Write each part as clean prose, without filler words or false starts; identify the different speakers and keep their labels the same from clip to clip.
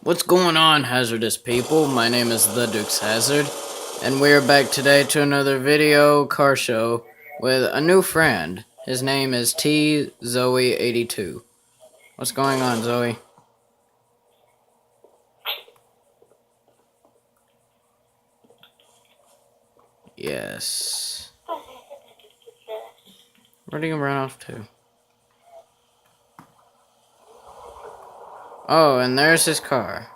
Speaker 1: What's going on, hazardous people? My name is The Dukes Hazard, and we're back today to another video car show with a new friend. His name is T Zoe 82. What's going on, Zoe? Yes. Where do you run off to? Oh, and there's his car.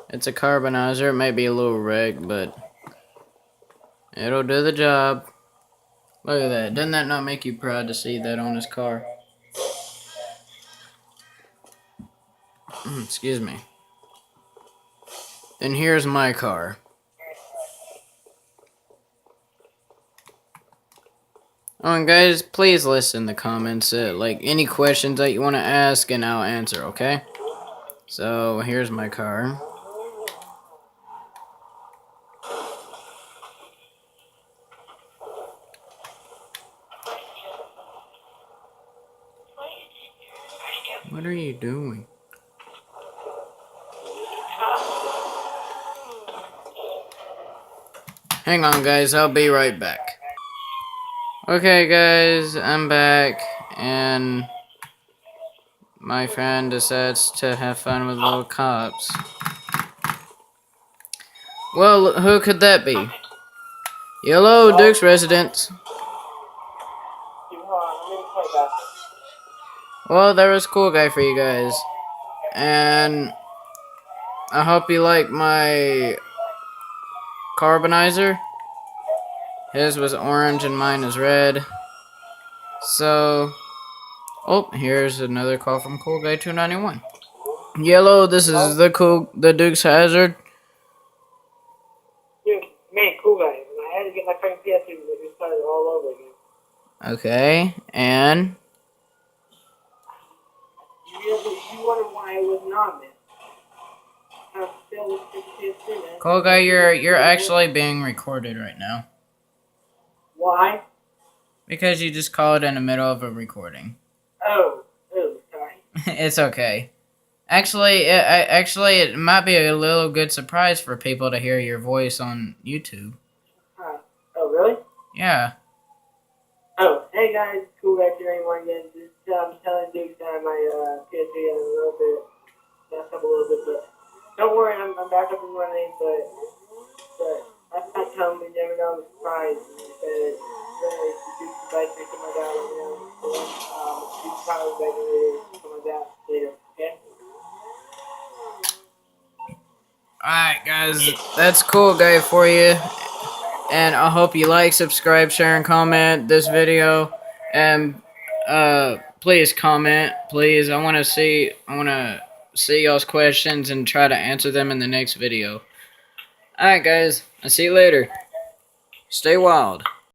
Speaker 1: It's a carbonizer. It may be a little wrecked, but it'll do the job. Look at that. Doesn't that not make you proud to see that on his car? Excuse me. And here's my car. Oh, and guys, please listen in the comments. Like, any questions that you want to ask, and I'll answer, okay? So, here's my car. What are you doing? Hang on, guys. I'll be right back. Okay, guys, I'm back, and my friend decides to have fun with little cops. Well, who could that be? Hello, Duke's residents. Well, there was a cool guy for you guys, and I hope you like my carbonizer. His was orange and mine is red. So, oh, here's another call from Cool Guy 291. Yellow, this is the Dukes Hazard.
Speaker 2: Dude, man, Cool Guy. And I had to get my friend PS2 to start it all over again.
Speaker 1: Okay, and
Speaker 2: You wonder why I wasn't on this. I'm still with PS2, man.
Speaker 1: Cool Guy, you're actually being recorded right now.
Speaker 2: Why?
Speaker 1: Because you just called in the middle of a recording.
Speaker 2: Oh, sorry.
Speaker 1: It's okay. Actually, it might be a little good surprise for people to hear your voice on YouTube.
Speaker 2: Oh, really?
Speaker 1: Yeah.
Speaker 2: Oh, hey guys, Cool Guy 291 again. Just telling Duke that my PS3 is a little bit messed up a little bit, but don't worry, I'm back up and running, but last night come, we never know the surprise. He said, really, Duke's advice to come out, Duke's probably better to come out later, okay?
Speaker 1: Alright, guys, that's Cool Guy for you. And I hope you like, subscribe, share, and comment this video. And please comment, please. I want to see y'all's questions and try to answer them in the next video. Alright, guys, I'll see you later. Stay wild.